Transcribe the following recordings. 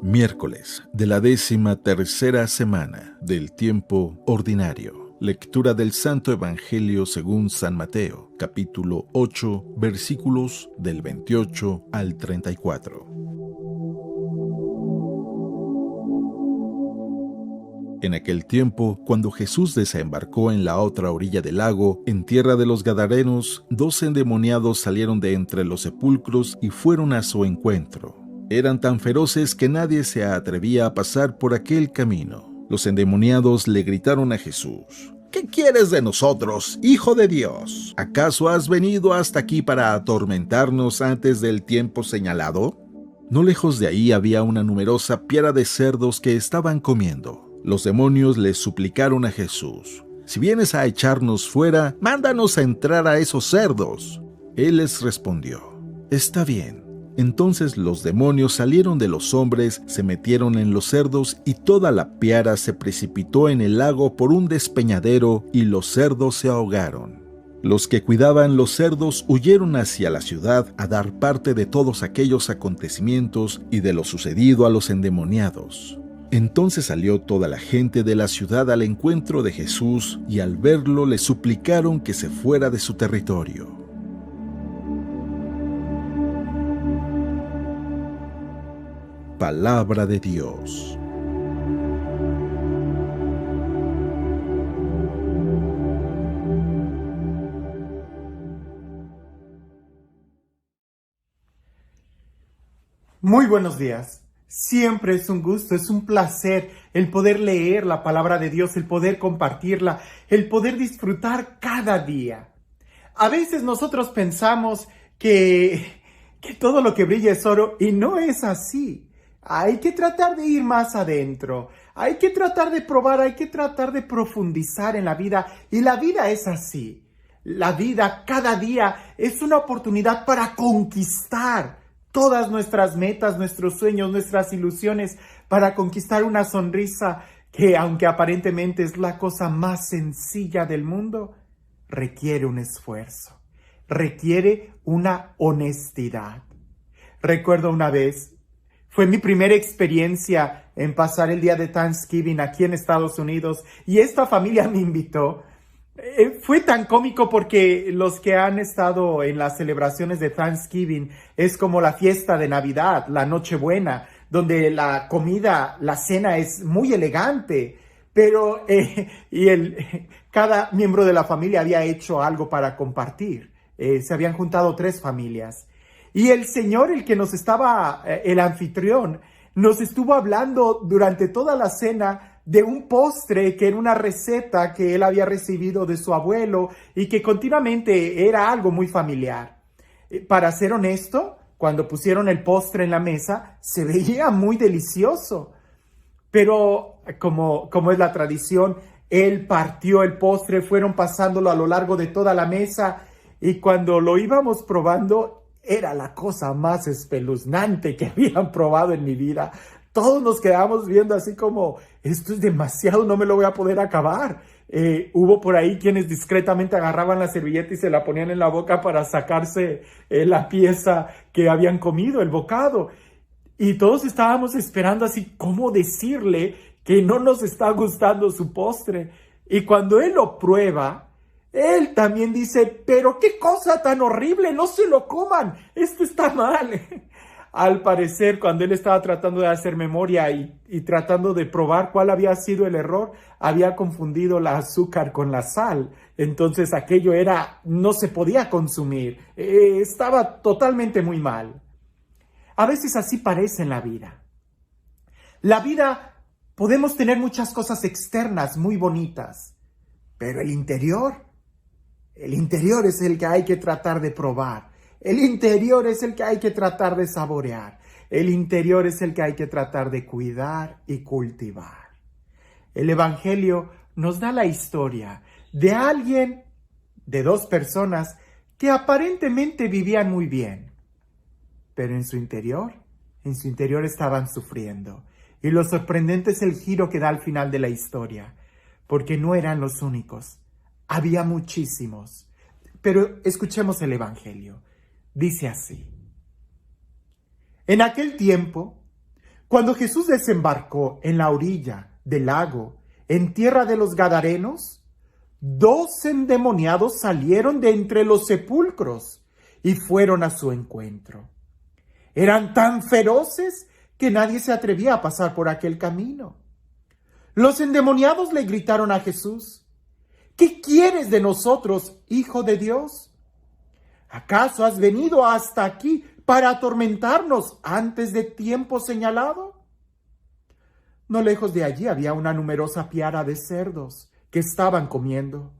Miércoles de la 13ª semana del tiempo ordinario. Lectura del Santo Evangelio según San Mateo, capítulo 8, versículos del 28 al 34. En aquel tiempo, cuando Jesús desembarcó en la otra orilla del lago, en tierra de los Gadarenos, 2 endemoniados salieron de entre los sepulcros y fueron a su encuentro. Eran tan feroces que nadie se atrevía a pasar por aquel camino. Los endemoniados le gritaron a Jesús: ¿Qué quieres de nosotros, Hijo de Dios? ¿Acaso has venido hasta aquí para atormentarnos antes del tiempo señalado? No lejos de ahí había una numerosa piara de cerdos que estaban comiendo. Los demonios le suplicaron a Jesús: Si vienes a echarnos fuera, mándanos a entrar a esos cerdos. Él les respondió: Está bien. Entonces los demonios salieron de los hombres, se metieron en los cerdos y toda la piara se precipitó en el lago por un despeñadero y los cerdos se ahogaron. Los que cuidaban los cerdos huyeron hacia la ciudad a dar parte de todos aquellos acontecimientos y de lo sucedido a los endemoniados. Entonces salió toda la gente de la ciudad al encuentro de Jesús y al verlo le suplicaron que se fuera de su territorio. Palabra de Dios. Muy buenos días. Siempre es un gusto, es un placer el poder leer la palabra de Dios, el poder compartirla, el poder disfrutar cada día. A veces nosotros pensamos que todo lo que brilla es oro y no es así. Hay que tratar de ir más adentro, hay que tratar de probar, hay que tratar de profundizar en la vida y la vida es así. La vida cada día es una oportunidad para conquistar todas nuestras metas, nuestros sueños, nuestras ilusiones, para conquistar una sonrisa que, aunque aparentemente es la cosa más sencilla del mundo, requiere un esfuerzo, requiere una honestidad. Recuerdo una vez, fue mi primera experiencia en pasar el día de Thanksgiving aquí en Estados Unidos y esta familia me invitó. Fue tan cómico porque los que han estado en las celebraciones de Thanksgiving es como la fiesta de Navidad, la Nochebuena, donde la comida, la cena es muy elegante, pero cada miembro de la familia había hecho algo para compartir. Se habían juntado 3 familias. Y el señor, el anfitrión, nos estuvo hablando durante toda la cena de un postre que era una receta que él había recibido de su abuelo y que continuamente era algo muy familiar. Para ser honesto, cuando pusieron el postre en la mesa, se veía muy delicioso. Pero como es la tradición, él partió el postre, fueron pasándolo a lo largo de toda la mesa y cuando lo íbamos probando, era la cosa más espeluznante que habían probado en mi vida. Todos nos quedamos viendo así como, esto es demasiado, no me lo voy a poder acabar. Hubo por ahí quienes discretamente agarraban la servilleta y se la ponían en la boca para sacarse la pieza que habían comido, el bocado. Y todos estábamos esperando así, ¿cómo decirle que no nos está gustando su postre? Y cuando él lo prueba, él también dice, pero qué cosa tan horrible, no se lo coman, esto está mal. Al parecer, cuando él estaba tratando de hacer memoria y tratando de probar cuál había sido el error, había confundido el azúcar con la sal. Entonces aquello no se podía consumir, estaba totalmente muy mal. A veces así parece en la vida. La vida, podemos tener muchas cosas externas muy bonitas, pero el interior es el que hay que tratar de probar. El interior es el que hay que tratar de saborear. El interior es el que hay que tratar de cuidar y cultivar. El Evangelio nos da la historia de 2 personas que aparentemente vivían muy bien, pero en su interior estaban sufriendo. Y lo sorprendente es el giro que da al final de la historia, porque no eran los únicos. Había muchísimos. Pero escuchemos el Evangelio. Dice así: En aquel tiempo, Cuando Jesús desembarcó en la orilla del lago, en tierra de los Gadarenos, 2 endemoniados salieron de entre los sepulcros y fueron a su encuentro. Eran tan feroces que nadie se atrevía a pasar por aquel camino. Los endemoniados le gritaron a Jesús: ¿qué quieres de nosotros, Hijo de Dios? ¿Acaso has venido hasta aquí para atormentarnos antes de tiempo señalado? No lejos de allí había una numerosa piara de cerdos que estaban comiendo.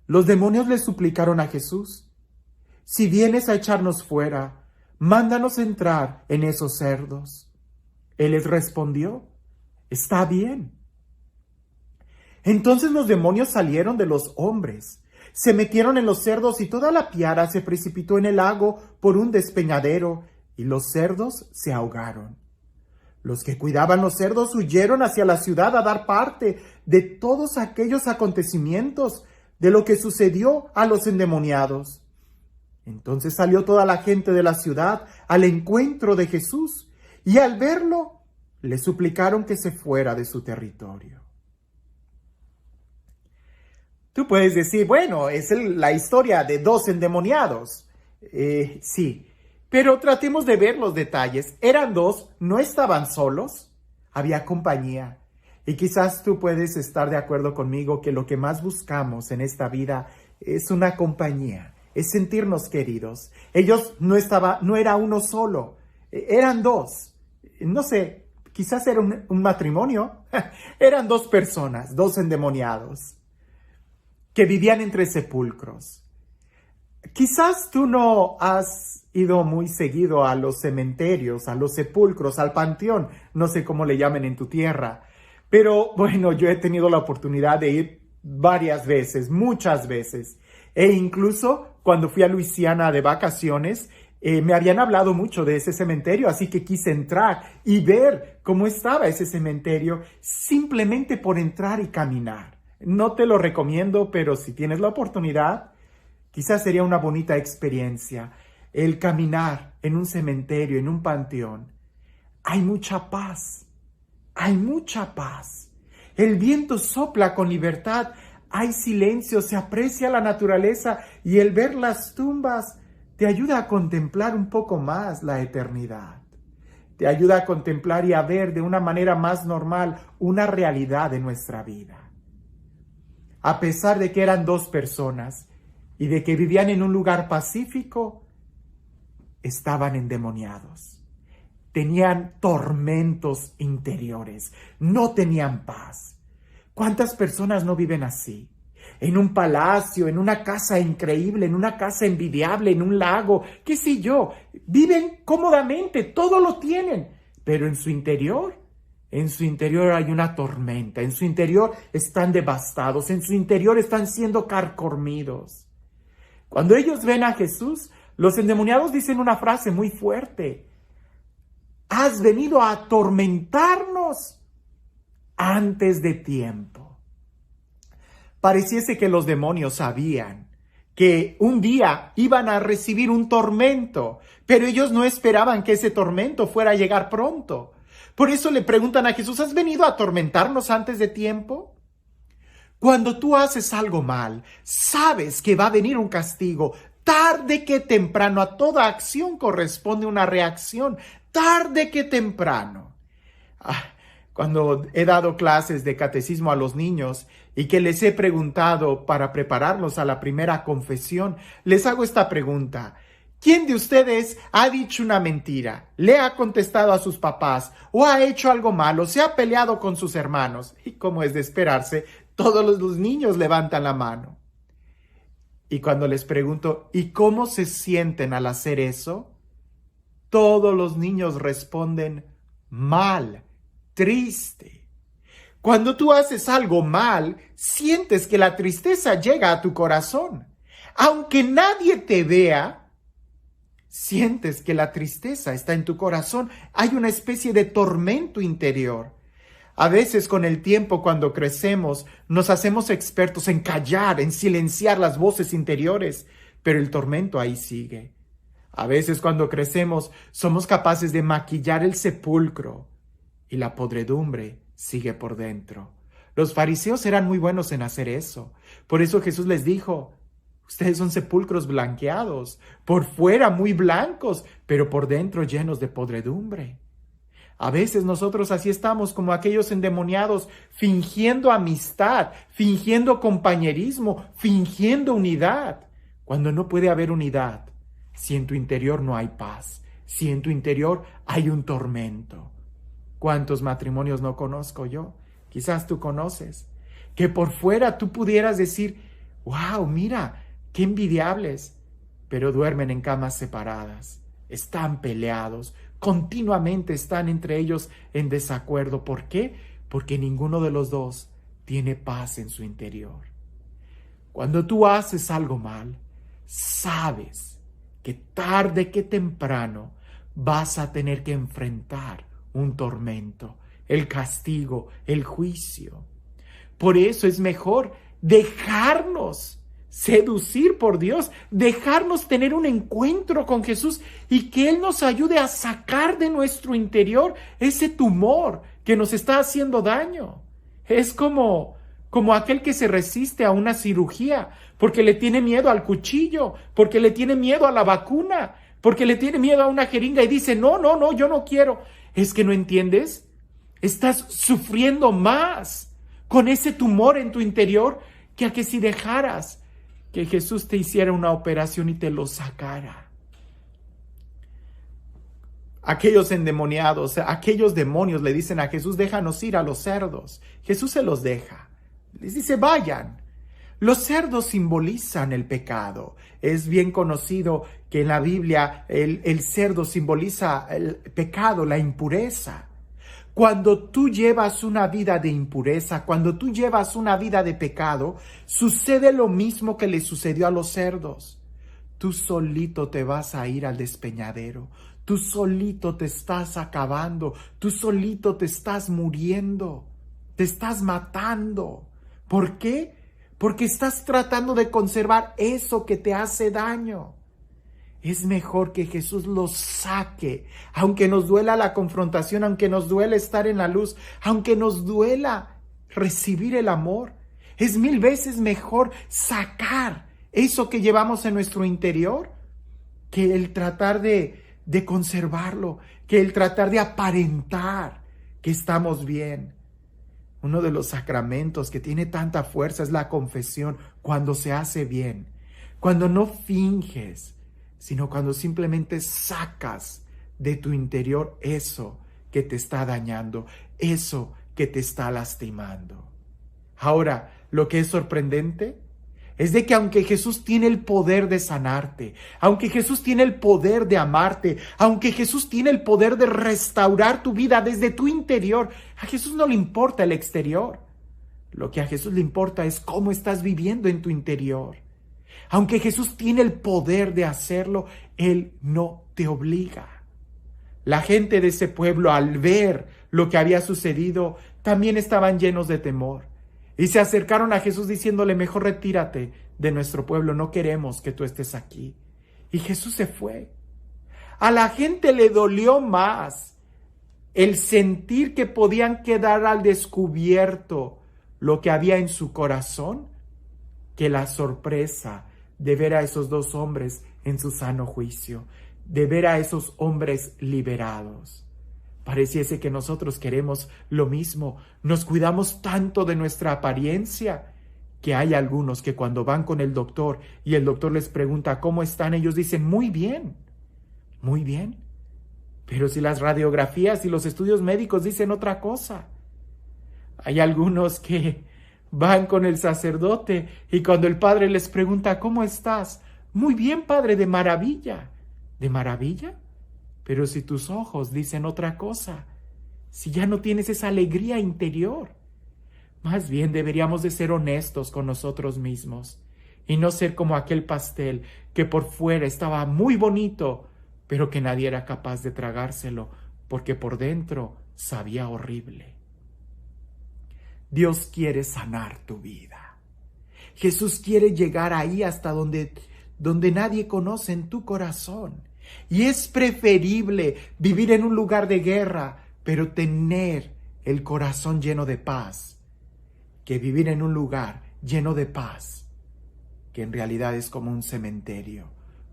Los demonios le suplicaron a Jesús: si vienes a echarnos fuera, mándanos entrar en esos cerdos. Él les respondió: está bien. Entonces los demonios salieron de los hombres, se metieron en los cerdos y toda la piara se precipitó en el lago por un despeñadero y los cerdos se ahogaron. Los que cuidaban los cerdos huyeron hacia la ciudad a dar parte de todos aquellos acontecimientos, de lo que sucedió a los endemoniados. Entonces salió toda la gente de la ciudad al encuentro de Jesús y al verlo le suplicaron que se fuera de su territorio. Tú puedes decir, bueno, es la historia de 2 endemoniados. Sí, pero tratemos de ver los detalles. Eran 2, no estaban solos, había compañía. Y quizás tú puedes estar de acuerdo conmigo que lo que más buscamos en esta vida es una compañía, es sentirnos queridos. Ellos no era uno solo, eran 2. No sé, quizás era un matrimonio. Eran 2 personas, 2 endemoniados, que vivían entre sepulcros. Quizás tú no has ido muy seguido a los cementerios, a los sepulcros, al panteón, no sé cómo le llamen en tu tierra, pero bueno, yo he tenido la oportunidad de ir varias veces, muchas veces, e incluso cuando fui a Luisiana de vacaciones, me habían hablado mucho de ese cementerio, así que quise entrar y ver cómo estaba ese cementerio simplemente por entrar y caminar. No te lo recomiendo, pero si tienes la oportunidad, quizás sería una bonita experiencia el caminar en un cementerio, en un panteón. Hay mucha paz, hay mucha paz. El viento sopla con libertad, hay silencio, se aprecia la naturaleza y el ver las tumbas te ayuda a contemplar un poco más la eternidad. Te ayuda a contemplar y a ver de una manera más normal una realidad de nuestra vida. A pesar de que eran 2 personas y de que vivían en un lugar pacífico, estaban endemoniados. Tenían tormentos interiores, no tenían paz. ¿Cuántas personas no viven así? En un palacio, en una casa increíble, en una casa envidiable, en un lago, qué sé yo. Viven cómodamente, todo lo tienen, pero en su interior hay una tormenta, en su interior están devastados, en su interior están siendo carcomidos. Cuando ellos ven a Jesús, los endemoniados dicen una frase muy fuerte: has venido a atormentarnos antes de tiempo. Pareciese que los demonios sabían que un día iban a recibir un tormento, pero ellos no esperaban que ese tormento fuera a llegar pronto. Por eso le preguntan a Jesús: ¿has venido a atormentarnos antes de tiempo? Cuando tú haces algo mal, sabes que va a venir un castigo. Tarde que temprano, a toda acción corresponde una reacción. Tarde que temprano. Cuando he dado clases de catecismo a los niños y que les he preguntado para prepararlos a la primera confesión, les hago esta pregunta: ¿quién de ustedes ha dicho una mentira, le ha contestado a sus papás o ha hecho algo malo, se ha peleado con sus hermanos? Y como es de esperarse, todos los niños levantan la mano. Y cuando les pregunto, ¿y cómo se sienten al hacer eso? Todos los niños responden: mal, triste. Cuando tú haces algo mal, sientes que la tristeza llega a tu corazón. Aunque nadie te vea, sientes que la tristeza está en tu corazón. Hay una especie de tormento interior. A veces con el tiempo, cuando crecemos, nos hacemos expertos en callar, en silenciar las voces interiores, pero el tormento ahí sigue. A veces cuando crecemos, somos capaces de maquillar el sepulcro y la podredumbre sigue por dentro. Los fariseos eran muy buenos en hacer eso. Por eso Jesús les dijo, ustedes son sepulcros blanqueados, por fuera muy blancos, pero por dentro llenos de podredumbre. A veces nosotros así estamos como aquellos endemoniados, fingiendo amistad, fingiendo compañerismo, fingiendo unidad, cuando no puede haber unidad si en tu interior no hay paz, si en tu interior hay un tormento. ¿Cuántos matrimonios no conozco yo? Quizás tú conoces, que por fuera tú pudieras decir, wow, mira, qué envidiables, pero duermen en camas separadas, están peleados, continuamente están entre ellos en desacuerdo. ¿Por qué? Porque ninguno de los dos tiene paz en su interior. Cuando tú haces algo mal, sabes que tarde que temprano vas a tener que enfrentar un tormento, el castigo, el juicio. Por eso es mejor dejarnos seducir por Dios, dejarnos tener un encuentro con Jesús y que Él nos ayude a sacar de nuestro interior ese tumor que nos está haciendo daño. Es como aquel que se resiste a una cirugía porque le tiene miedo al cuchillo, porque le tiene miedo a la vacuna, porque le tiene miedo a una jeringa y dice, no, yo no quiero. ¿Es que no entiendes? Estás sufriendo más con ese tumor en tu interior que a que si dejaras que Jesús te hiciera una operación y te lo sacara. Aquellos endemoniados, aquellos demonios le dicen a Jesús, déjanos ir a los cerdos. Jesús se los deja. Les dice, vayan. Los cerdos simbolizan el pecado. Es bien conocido que en la Biblia el cerdo simboliza el pecado, la impureza. Cuando tú llevas una vida de impureza, cuando tú llevas una vida de pecado, sucede lo mismo que le sucedió a los cerdos. Tú solito te vas a ir al despeñadero, tú solito te estás acabando, tú solito te estás muriendo, te estás matando. ¿Por qué? Porque estás tratando de conservar eso que te hace daño. Es mejor que Jesús los saque, aunque nos duela la confrontación, aunque nos duela estar en la luz, aunque nos duela recibir el amor. Es 1000 veces mejor sacar eso que llevamos en nuestro interior que el tratar de conservarlo, que el tratar de aparentar que estamos bien. Uno de los sacramentos que tiene tanta fuerza es la confesión, cuando se hace bien, cuando no finges, sino cuando simplemente sacas de tu interior eso que te está dañando, eso que te está lastimando. Ahora, lo que es sorprendente es de que aunque Jesús tiene el poder de sanarte, aunque Jesús tiene el poder de amarte, aunque Jesús tiene el poder de restaurar tu vida desde tu interior, a Jesús no le importa el exterior. Lo que a Jesús le importa es cómo estás viviendo en tu interior. Aunque Jesús tiene el poder de hacerlo, Él no te obliga. La gente de ese pueblo, al ver lo que había sucedido, también estaban llenos de temor. Y se acercaron a Jesús diciéndole, mejor retírate de nuestro pueblo, no queremos que tú estés aquí. Y Jesús se fue. A la gente le dolió más el sentir que podían quedar al descubierto lo que había en su corazón que la sorpresa de ver a esos 2 hombres en su sano juicio, de ver a esos hombres liberados. Pareciese que nosotros queremos lo mismo, nos cuidamos tanto de nuestra apariencia, que hay algunos que cuando van con el doctor y el doctor les pregunta cómo están, ellos dicen muy bien, pero si las radiografías y los estudios médicos dicen otra cosa. Hay algunos que van con el sacerdote y cuando el padre les pregunta, ¿cómo estás? Muy bien, padre, de maravilla. ¿De maravilla? Pero si tus ojos dicen otra cosa, si ya no tienes esa alegría interior, más bien deberíamos de ser honestos con nosotros mismos y no ser como aquel pastel que por fuera estaba muy bonito, pero que nadie era capaz de tragárselo porque por dentro sabía horrible. Dios quiere sanar tu vida. Jesús quiere llegar ahí hasta donde nadie conoce, en tu corazón. Y es preferible vivir en un lugar de guerra pero tener el corazón lleno de paz, que vivir en un lugar lleno de paz, que en realidad es como un cementerio,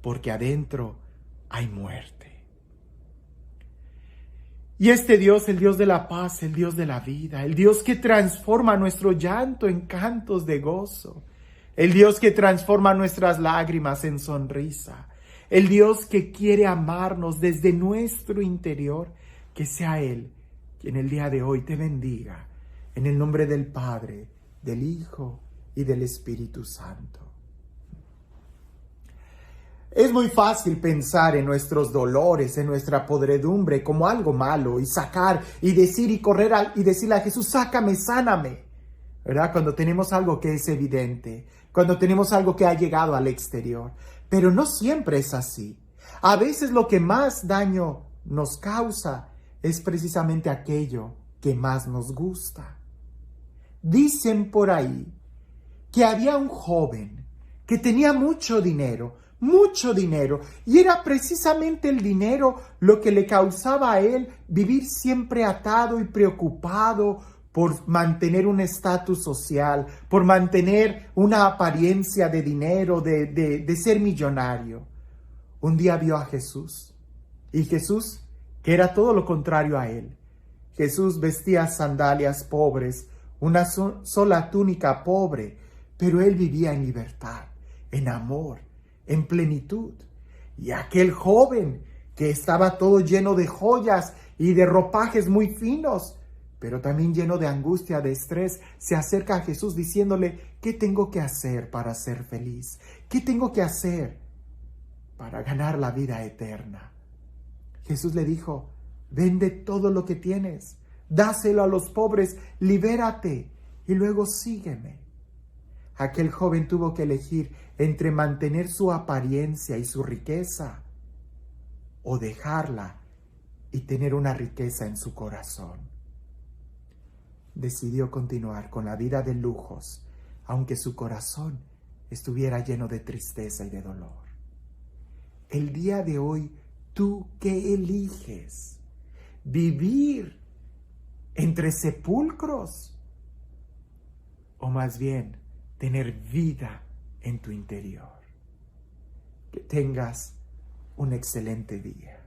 porque adentro hay muerte. Y este Dios, el Dios de la paz, el Dios de la vida, el Dios que transforma nuestro llanto en cantos de gozo, el Dios que transforma nuestras lágrimas en sonrisa, el Dios que quiere amarnos desde nuestro interior, que sea Él quien el día de hoy te bendiga, en el nombre del Padre, del Hijo y del Espíritu Santo. Es muy fácil pensar en nuestros dolores, en nuestra podredumbre como algo malo y sacar y decir y correr y decirle a Jesús, sácame, sáname, ¿verdad? Cuando tenemos algo que es evidente, cuando tenemos algo que ha llegado al exterior. Pero no siempre es así. A veces lo que más daño nos causa es precisamente aquello que más nos gusta. Dicen por ahí que había un joven que tenía mucho dinero, y era precisamente el dinero lo que le causaba a él vivir siempre atado y preocupado por mantener un estatus social, por mantener una apariencia de dinero, de ser millonario. Un día vio a Jesús, y Jesús, que era todo lo contrario a él. Jesús vestía sandalias pobres, una sola túnica pobre, pero él vivía en libertad, en amor, en plenitud. Y aquel joven que estaba todo lleno de joyas y de ropajes muy finos, pero también lleno de angustia, de estrés, se acerca a Jesús diciéndole, ¿qué tengo que hacer para ser feliz? ¿Qué tengo que hacer para ganar la vida eterna? Jesús le dijo, vende todo lo que tienes, dáselo a los pobres, libérate y luego sígueme. Aquel joven tuvo que elegir entre mantener su apariencia y su riqueza o dejarla y tener una riqueza en su corazón. Decidió continuar con la vida de lujos, aunque su corazón estuviera lleno de tristeza y de dolor. El día de hoy, ¿tú qué eliges? ¿Vivir entre sepulcros? O más bien, tener vida en tu interior. Que tengas un excelente día.